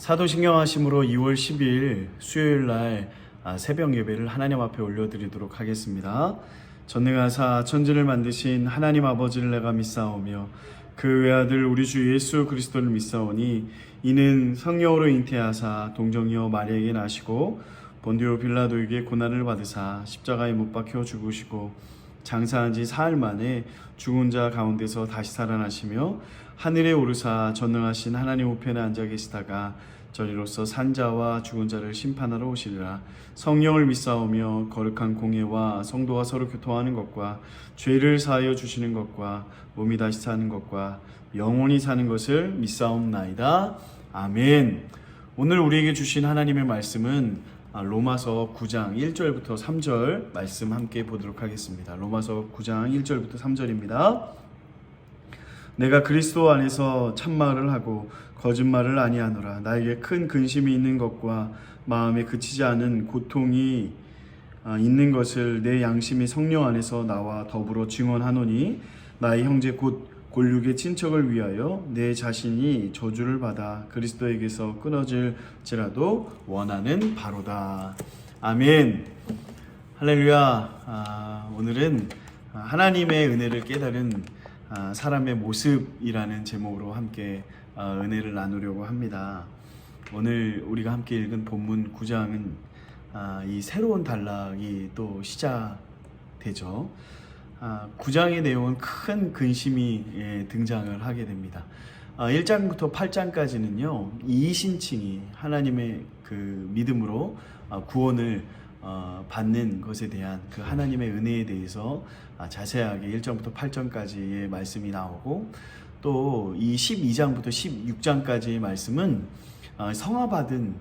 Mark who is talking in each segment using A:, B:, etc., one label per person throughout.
A: 사도신경하심으로 2월 10일 수요일 날 새벽 예배를 하나님 앞에 올려드리도록 하겠습니다. 전능하사 천지를 만드신 하나님 아버지를 내가 믿사오며 그 외아들 우리 주 예수 그리스도를 믿사오니 이는 성령으로 잉태하사 동정녀 마리아에게 나시고 본디오 빌라도에게 고난을 받으사 십자가에 못 박혀 죽으시고 장사한 지 사흘 만에 죽은 자 가운데서 다시 살아나시며 하늘에 오르사 전능하신 하나님 우편에 앉아 계시다가 저리로서 산자와 죽은 자를 심판하러 오시리라. 성령을 믿사오며 거룩한 공예와 성도가 서로 교통하는 것과 죄를 사하여 주시는 것과 몸이 다시 사는 것과 영원히 사는 것을 믿사옵나이다. 아멘. 오늘 우리에게 주신 하나님의 말씀은 로마서 9장 1절부터 3절 말씀 함께 보도록 하겠습니다. 로마서 9장 1절부터 3절입니다. 내가 그리스도 안에서 참말을 하고 거짓말을 아니하노라. 나에게 큰 근심이 있는 것과 마음에 그치지 않은 고통이 있는 것을 내 양심이 성령 안에서 나와 더불어 증언하노니 나의 형제 곧 골육의 친척을 위하여 내 자신이 저주를 받아 그리스도에게서 끊어질지라도 원하는 바로다. 아멘. 할렐루야. 오늘은 하나님의 은혜를 깨달은 사람의 모습이라는 제목으로 함께 은혜를 나누려고 합니다. 오늘 우리가 함께 읽은 본문 9장은 이 새로운 단락이 또 시작되죠. 9장의 내용은 큰 근심이 등장을 하게 됩니다. 1장부터 8장까지는요, 이신칭이 하나님의 그 믿음으로 구원을 받는 것에 대한 그 하나님의 은혜에 대해서 자세하게 1장부터 8장까지의 말씀이 나오고, 또 이 12장부터 16장까지의 말씀은 성화된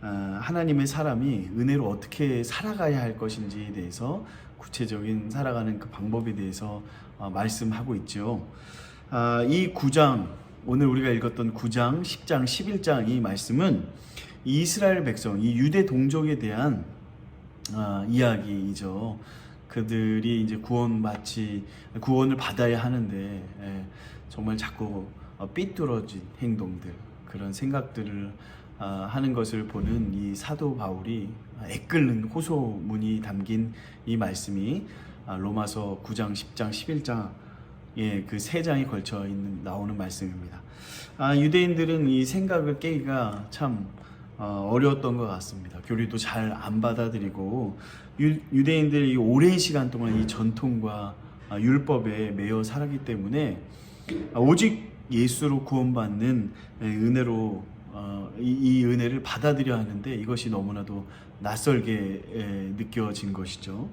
A: 하나님의 사람이 은혜로 어떻게 살아가야 할 것인지에 대해서 구체적인 살아가는 그 방법에 대해서 말씀하고 있죠. 이 9장, 오늘 우리가 읽었던 9장, 10장, 11장 이 말씀은 이스라엘 백성, 이 유대 동족에 대한 이야기이죠. 그들이 이제 구원을 받아야 하는데 정말 자꾸 삐뚤어진 행동들, 그런 생각들을 하는 것을 보는 이 사도 바울이 애끓는 호소문이 담긴 이 말씀이 로마서 9장, 10장, 11장 그 세 장이 걸쳐 나오는 말씀입니다. 유대인들은 이 생각을 깨기가 참 어려웠던 것 같습니다. 교리도 잘 안 받아들이고 유대인들이 오랜 시간 동안 이 전통과 율법에 매여 살았기 때문에 오직 예수로 구원받는 은혜로 이 은혜를 받아들여야 하는데 이것이 너무나도 낯설게 느껴진 것이죠.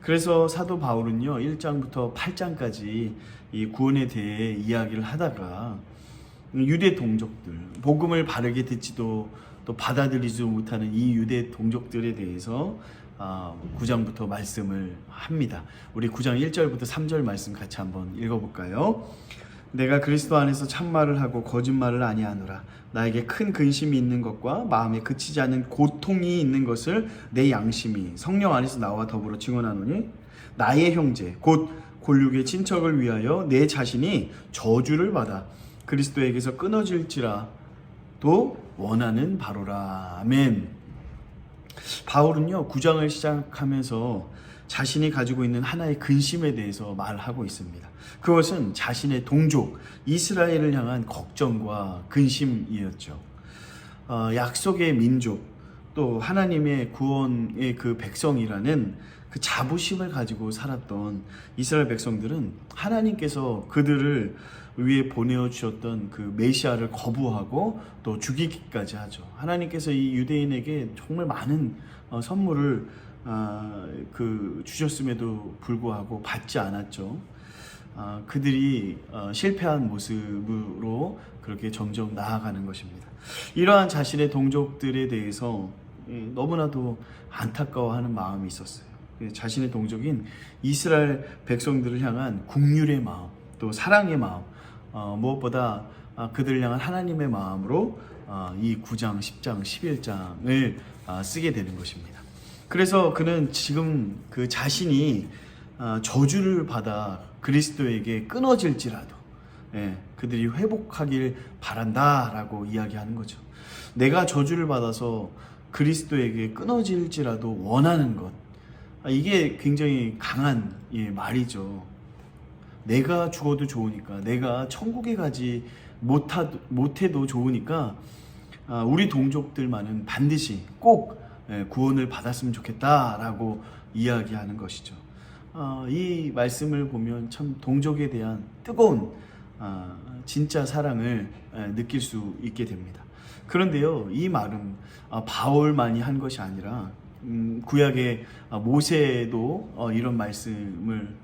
A: 그래서 사도 바울은요, 1장부터 8장까지 이 구원에 대해 이야기를 하다가 유대 동족들, 복음을 바르게 듣지도 또 받아들이지 못하는 이 유대 동족들에 대해서 9장부터 말씀을 합니다. 우리 9장 1절부터 3절 말씀 같이 한번 읽어볼까요? 내가 그리스도 안에서 참말을 하고 거짓말을 아니하노라. 나에게 큰 근심이 있는 것과 마음에 그치지 않는 고통이 있는 것을 내 양심이 성령 안에서 나와 더불어 증언하노니 나의 형제 곧 골육의 친척을 위하여 내 자신이 저주를 받아 그리스도에게서 끊어질지라도 원하는 바로라. 아멘. 바울은요, 9장을 시작하면서 자신이 가지고 있는 하나의 근심에 대해서 말하고 있습니다. 그것은 자신의 동족 이스라엘을 향한 걱정과 근심이었죠. 약속의 민족, 또 하나님의 구원의 그 백성이라는 그 자부심을 가지고 살았던 이스라엘 백성들은 하나님께서 그들을 위해 보내주셨던 그 메시아를 거부하고 또 죽이기까지 하죠. 하나님께서 이 유대인에게 정말 많은 선물을 주셨음에도 불구하고 받지 않았죠. 그들이 실패한 모습으로 그렇게 점점 나아가는 것입니다. 이러한 자신의 동족들에 대해서 너무나도 안타까워하는 마음이 있었어요. 자신의 동족인 이스라엘 백성들을 향한 긍휼의 마음, 또 사랑의 마음, 무엇보다 그들을 향한 하나님의 마음으로 이 9장, 10장, 11장을 쓰게 되는 것입니다. 그래서 그는 지금 그 자신이 저주를 받아 그리스도에게 끊어질지라도 그들이 회복하길 바란다라고 이야기하는 거죠. 내가 저주를 받아서 그리스도에게 끊어질지라도 원하는 것, 이게 굉장히 강한 말이죠. 내가 죽어도 좋으니까, 내가 천국에 가지 못해도 좋으니까 우리 동족들만은 반드시 꼭 구원을 받았으면 좋겠다라고 이야기하는 것이죠. 이 말씀을 보면 참 동족에 대한 뜨거운 진짜 사랑을 느낄 수 있게 됩니다. 그런데요, 이 말은 바울만이 한 것이 아니라 구약의 모세도 이런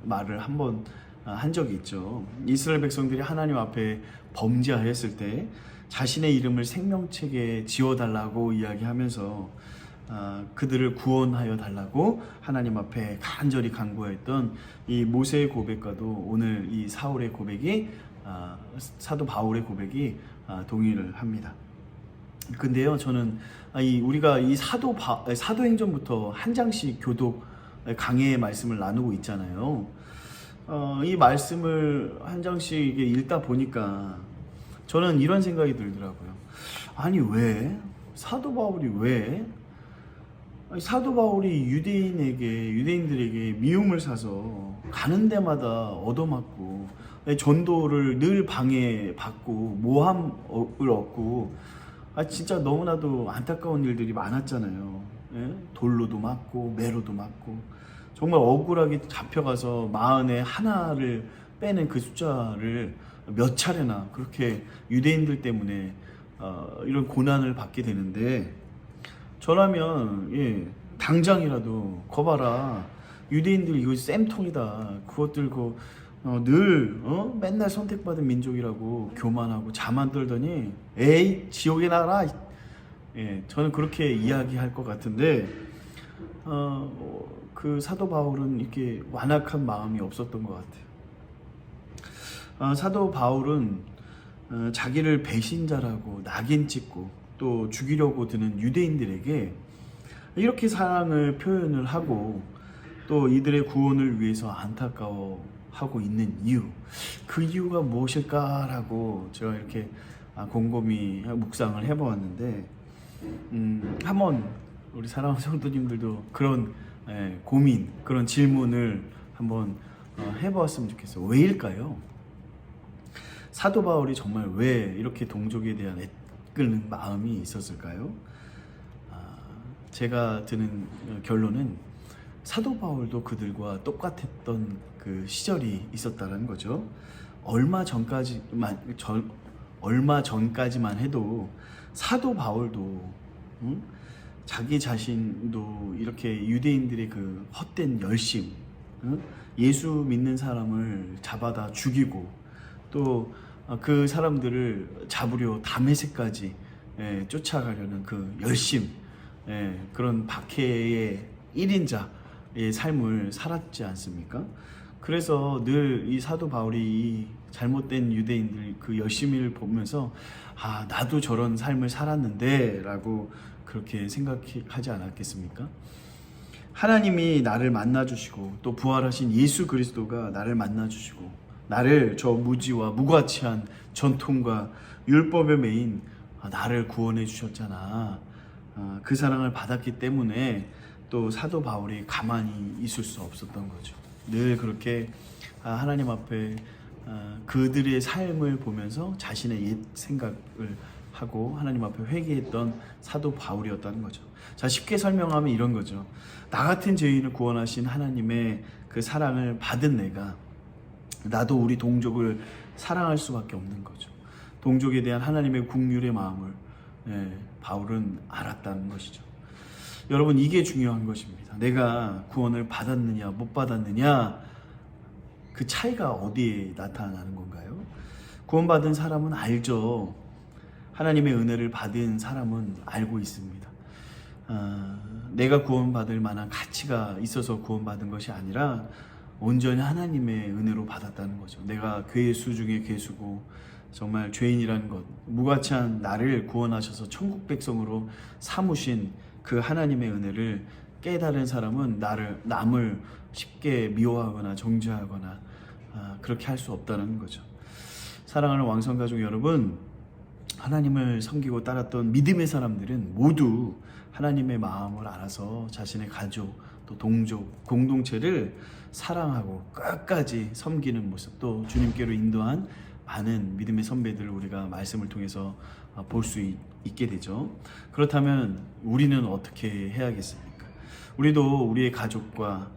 A: 말을 한번 한 적이 있죠. 이스라엘 백성들이 하나님 앞에 범죄하였을 때 자신의 이름을 생명책에 지워달라고 이야기하면서 그들을 구원하여 달라고 하나님 앞에 간절히 간구했던 이 모세의 고백과도 오늘 이 사울의 고백이 사도 바울의 고백이 동의를 합니다. 근데요, 저는 우리가 이 사도행전부터 한 장씩 교독 강해의 말씀을 나누고 있잖아요. 이 말씀을 한 장씩 읽다 보니까 저는 이런 생각이 들더라고요. 아니, 왜 사도 바울이 유대인들에게 미움을 사서 가는 데마다 얻어맞고 전도를 늘 방해받고 모함을 얻고 진짜 너무나도 안타까운 일들이 많았잖아요. 돌로도 맞고 매로도 맞고 정말 억울하게 잡혀가서 마흔에 하나를 빼는 그 숫자를 몇 차례나 그렇게 유대인들 때문에 이런 고난을 받게 되는데, 저라면 당장이라도 거봐라, 유대인들 이거 쌤통이다, 그것들 늘 맨날 선택받은 민족이라고 교만하고 자만 떨더니 에이 지옥에 나가라, 저는 그렇게 이야기할 것 같은데 그 사도 바울은 이렇게 완악한 마음이 없었던 것 같아요. 사도 바울은 자기를 배신자라고 낙인 찍고 또 죽이려고 드는 유대인들에게 이렇게 사랑을 표현을 하고 또 이들의 구원을 위해서 안타까워하고 있는 이유, 그 이유가 무엇일까라고 제가 이렇게 곰곰이 묵상을 해보았는데, 한번 우리 사랑하는 성도님들도 그런 고민, 그런 질문을 한번 해보았으면 좋겠어요. 왜일까요? 사도 바울이 정말 왜 이렇게 동족에 대한 애끓는 마음이 있었을까요? 제가 드는 결론은 사도 바울도 그들과 똑같았던 그 시절이 있었다는 거죠. 얼마 전까지만 해도 사도 바울도 자기 자신도 이렇게 유대인들의 그 헛된 열심, 예수 믿는 사람을 잡아다 죽이고 또 그 사람들을 잡으려 다메섹까지 쫓아가려는 그 열심, 그런 박해의 1인자의 삶을 살았지 않습니까? 그래서 늘 이 사도 바울이 이 잘못된 유대인들 그 열심을 보면서 나도 저런 삶을 살았는데 라고 그렇게 생각하지 않았겠습니까? 하나님이 나를 만나주시고 또 부활하신 예수 그리스도가 나를 만나주시고 나를 저 무지와 무가치한 전통과 율법에 매인 나를 구원해 주셨잖아. 그 사랑을 받았기 때문에 또 사도 바울이 가만히 있을 수 없었던 거죠. 늘 그렇게 하나님 앞에 그들의 삶을 보면서 자신의 옛 생각을 하고 하나님 앞에 회개했던 사도 바울이었다는 거죠. 자, 쉽게 설명하면 이런 거죠. 나 같은 죄인을 구원하신 하나님의 그 사랑을 받은 내가 나도 우리 동족을 사랑할 수밖에 없는 거죠. 동족에 대한 하나님의 긍휼의 마음을 바울은 알았다는 것이죠. 여러분, 이게 중요한 것입니다. 내가 구원을 받았느냐 못 받았느냐, 그 차이가 어디에 나타나는 건가요? 구원받은 사람은 알죠. 하나님의 은혜를 받은 사람은 알고 있습니다. 내가 구원받을 만한 가치가 있어서 구원받은 것이 아니라 온전히 하나님의 은혜로 받았다는 거죠. 내가 괴수 중에 괴수고 정말 죄인이라는 것, 무가치한 나를 구원하셔서 천국 백성으로 삼으신 그 하나님의 은혜를 깨달은 사람은 남을 쉽게 미워하거나 정죄하거나 그렇게 할 수 없다는 거죠. 사랑하는 왕성가족 여러분, 하나님을 섬기고 따랐던 믿음의 사람들은 모두 하나님의 마음을 알아서 자신의 가족, 또 동족, 공동체를 사랑하고 끝까지 섬기는 모습, 또 주님께로 인도한 많은 믿음의 선배들을 우리가 말씀을 통해서 볼 수 있게 되죠. 그렇다면 우리는 어떻게 해야겠습니까? 우리도 우리의 가족과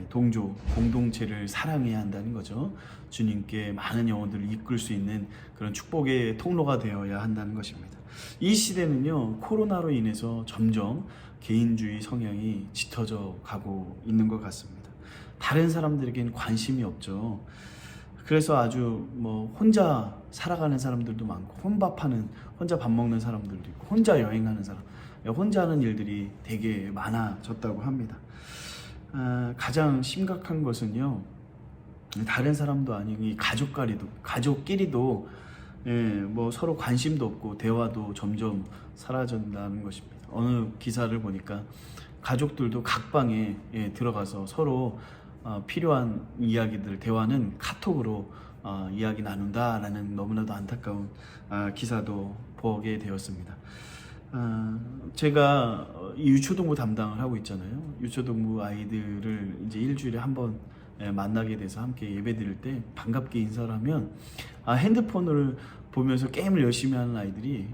A: 동족, 공동체를 사랑해야 한다는 거죠. 주님께 많은 영혼들을 이끌 수 있는 그런 축복의 통로가 되어야 한다는 것입니다. 이 시대는요, 코로나로 인해서 점점 개인주의 성향이 짙어져 가고 있는 것 같습니다. 다른 사람들에게는 관심이 없죠. 그래서 아주 혼자 살아가는 사람들도 많고, 혼자 밥 먹는 사람들도 있고, 혼자 여행하는 사람, 혼자 하는 일들이 되게 많아졌다고 합니다. 가장 심각한 것은요, 다른 사람도 아니고 이 가족끼리도 서로 관심도 없고 대화도 점점 사라진다는 것입니다. 어느 기사를 보니까 가족들도 각 방에 들어가서 서로 필요한 이야기들, 대화는 카톡으로 이야기 나눈다라는 너무나도 안타까운 기사도 보게 되었습니다. 제가 이 유초동부 담당을 하고 있잖아요. 유초동부 아이들을 이제 일주일에 한 번 만나게 돼서 함께 예배 드릴 때 반갑게 인사를 하면 핸드폰을 보면서 게임을 열심히 하는 아이들이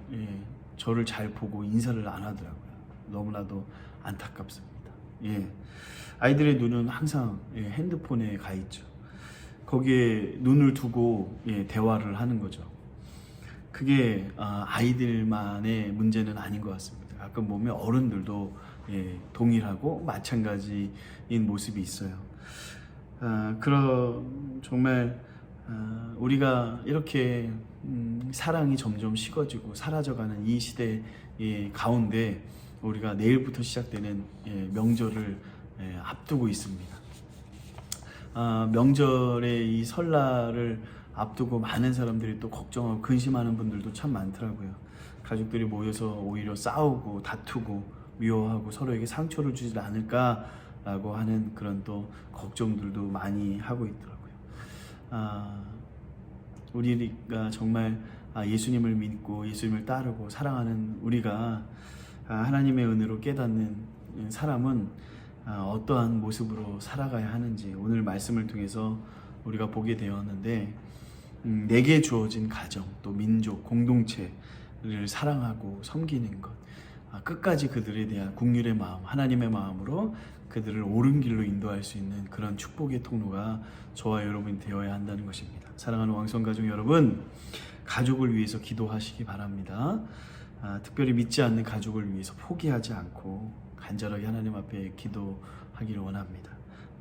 A: 저를 잘 보고 인사를 안 하더라고요. 너무나도 안타깝습니다. 아이들의 눈은 항상 핸드폰에 가 있죠. 거기에 눈을 두고 대화를 하는 거죠. 그게 아이들만의 문제는 아닌 것 같습니다. 가끔 보면 어른들도 동일하고 마찬가지인 모습이 있어요. 정말 우리가 이렇게 사랑이 점점 식어지고 사라져가는 이 시대 가운데 우리가 내일부터 시작되는 명절을 앞두고 있습니다. 명절의 이 설날을 앞두고 많은 사람들이 또 걱정하고 근심하는 분들도 참 많더라고요. 가족들이 모여서 오히려 싸우고 다투고 미워하고 서로에게 상처를 주지 않을까라고 하는 그런 또 걱정들도 많이 하고 있더라고요. 우리가 정말 예수님을 믿고 예수님을 따르고 사랑하는 우리가 하나님의 은혜로 깨닫는 사람은 어떠한 모습으로 살아가야 하는지 오늘 말씀을 통해서 우리가 보게 되었는데, 내게 주어진 가정, 또 민족, 공동체를 사랑하고 섬기는 것, 끝까지 그들에 대한 국률의 마음, 하나님의 마음으로 그들을 옳은 길로 인도할 수 있는 그런 축복의 통로가 저와 여러분이 되어야 한다는 것입니다. 사랑하는 왕성가족 여러분, 가족을 위해서 기도하시기 바랍니다. 특별히 믿지 않는 가족을 위해서 포기하지 않고 간절하게 하나님 앞에 기도하기를 원합니다.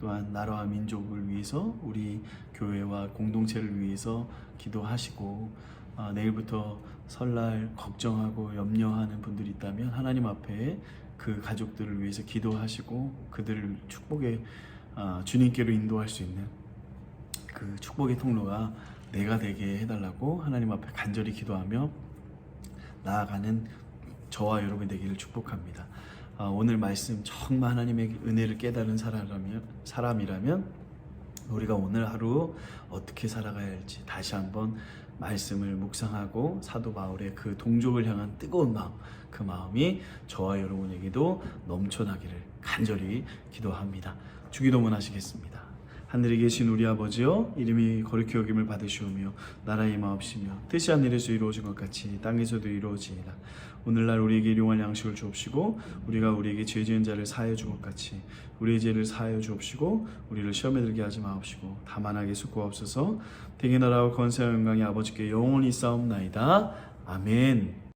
A: 또한 나라와 민족을 위해서, 우리 교회와 공동체를 위해서 기도하시고, 내일부터 설날 걱정하고 염려하는 분들이 있다면 하나님 앞에 그 가족들을 위해서 기도하시고 그들을 축복의 주님께로 인도할 수 있는 그 축복의 통로가 내가 되게 해달라고 하나님 앞에 간절히 기도하며 나아가는 저와 여러분 되기를 축복합니다. 오늘 말씀 정말 하나님의 은혜를 깨달은 사람이라면 우리가 오늘 하루 어떻게 살아가야 할지 다시 한번 말씀을 묵상하고 사도 바울의 그 동족을 향한 뜨거운 마음, 그 마음이 저와 여러분에게도 넘쳐나기를 간절히 기도합니다. 주기도문 하시겠습니다. 하늘에 계신 우리 아버지여, 이름이 거룩히 여김을 받으시오며 나라의 임하옵시며 뜻이 하늘에서 이루어진 것 같이 땅에서도 이루어지이다. 오늘날 우리에게 일용할 양식을 주옵시고 우리가 우리에게 죄 지은 자를 사하여 준 것 같이 우리의 죄를 사하여 주옵시고 우리를 시험에 들게 하지 마옵시고 다만 악에 속구하옵소서. 대개 나라와 권세와 영광이 아버지께 영원히 있사옵나이다. 아멘.